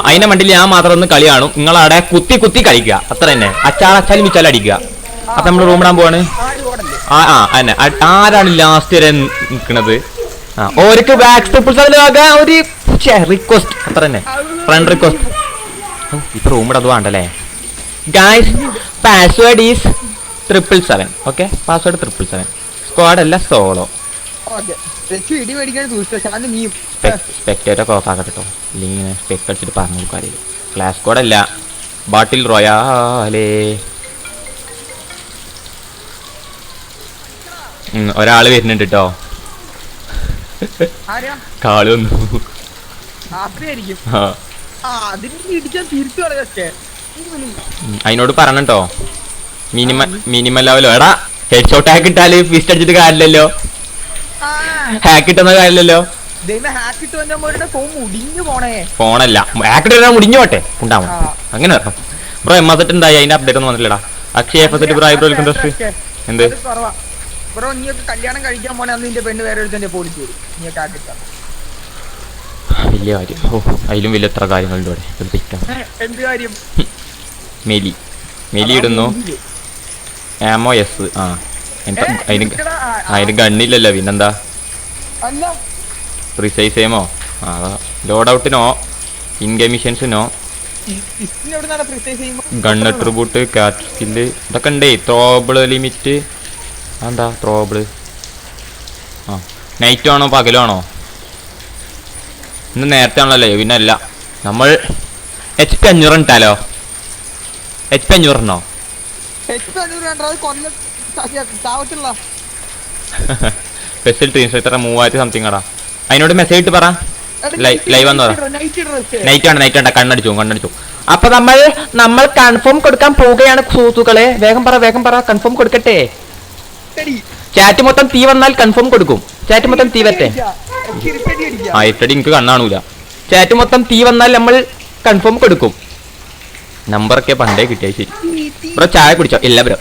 അതിന്റെ മണ്ടിൽ ഞാൻ മാത്രം ഒന്ന് കളി കാണും. നിങ്ങളവിടെ കുത്തി കുത്തി കളിക്കുക, അത്ര തന്നെ. അച്ചാലും മിച്ചാലും അടിക്കുക. അപ്പൊ നമ്മള് റൂമിടാൻ പോവാണ്. അതന്നെ. ആരാണ് ലാസ്റ്റ് വരെ നിക്കണത്? ഓർക്ക് ബാക്ക് സ്റ്റെപ്പിൾസ് ഒരു റിക്വസ്റ്റ്, അത്ര തന്നെ. Friend request. ഇപ്പൊ റൂമിടത് വേണ്ടല്ലേ guys. Password is 777. Okay, password 777. Squad അല്ല, സോളോ. സ്പെക്ടേറ്റൊക്കെ ഓഫ് ആക്കട്ടെ കേട്ടോ, ഇല്ലെങ്കിൽ ഇങ്ങനെ സ്പെക്ട് അടിച്ചിട്ട് പറഞ്ഞു കൊടുക്കാറില്ല. ക്ലാസ് സ്ക്വാഡ് അല്ല, ബാട്ടിൽ റോയാലേ. ഒരാള് വരുന്നുണ്ട് കേട്ടോ. കാള് വന്നു. അതിനോട് പറഞ്ഞോ മിനിമം ലെവലോ. എടാ ഹെഡ് ഷോട്ട് ഹാക്ക് ഇട്ടാല് ഫിസ്റ്റ് അടിച്ചിട്ട് കാര്യമില്ലല്ലോ, ഹാക്ക് ഇട്ടുന്ന കാര്യമില്ലല്ലോ. ഫോണല്ല, ഹാക്ക് ഇട്ടാ മുടിഞ്ഞു പോട്ടെ, ഉണ്ടാവും. അങ്ങനെ ബ്രോ എം എസ് ഉണ്ടായി, അതിന്റെ അപ്ഡേറ്റ് ഒന്നും വന്നില്ലടാ. അക്ഷയ എഫ് എസ് ബ്രോ എന്ത് ബ്രോ നീയൊക്കെ കല്യാണം കഴിക്കാൻ പോണേ അന്ന് നിന്റെ പെണ്ണ് വേറെ ഒരുത്തന്റെ പോളിച്ച് വരും. നീയൊക്കെ ആക്കിട്ടാ വലിയ കാര്യം. ഓ, അതിലും വലിയ എത്ര കാര്യങ്ങളുണ്ട് ഇവിടെ. എന്ത് കാര്യം? മെലി ഇടുന്നു. ആമോ എസ്. അതിന് ഗണ്ണില്ലല്ലോ, പിന്നെന്താ? Precise എയിമോ? Load ഔട്ടിനോ, in-game മിഷൻസിനോ, gun attribute, കാറ്റ് സ്കില്ല് ഇതൊക്കെ ഉണ്ടേ. ത്രോബിള് ലിമിറ്റ്. എന്താ ത്രോബിള്? നൈറ്റ് ആണോ പകലാണോ? ഇന്ന് നേരത്തെ ആണല്ലോ, പിന്നെ അല്ല. നമ്മൾ HP 500 ഇട്ടാലോ? HP 500 സ്പെഷ്യൽ ട്രീൻസ് എത്ര 3000 സംതിങ് ആടാ. അതിനോട് മെസ്സേജ് ഇട്ട് പറ, ലൈവ് വന്നു പറ. നൈറ്റ് ആണ്, കണ്ണടിച്ചു. അപ്പൊ നമ്മൾ കൺഫേം കൊടുക്കാൻ പോവുകയാണ് സുഹൃത്തുക്കളെ. വേഗം പറ, കൺഫേം കൊടുക്കട്ടെ. ചാറ്റ് മൊത്തം തീ വന്നാൽ കൺഫേം കൊടുക്കും. ചാറ്റ് മൊത്തം തീ വരട്ടെ. ഇട്ടടി എനിക്ക് കണ്ണാണൂല. ചാറ്റ് മൊത്തം തീ വന്നാൽ നമ്മൾ കൺഫേം കൊടുക്കും. നമ്പറൊക്കെ പണ്ടേ കിട്ടിയാൽ ശരി. ബ്രോ ചായ കുടിച്ചോ? ഇല്ല ബ്രോ.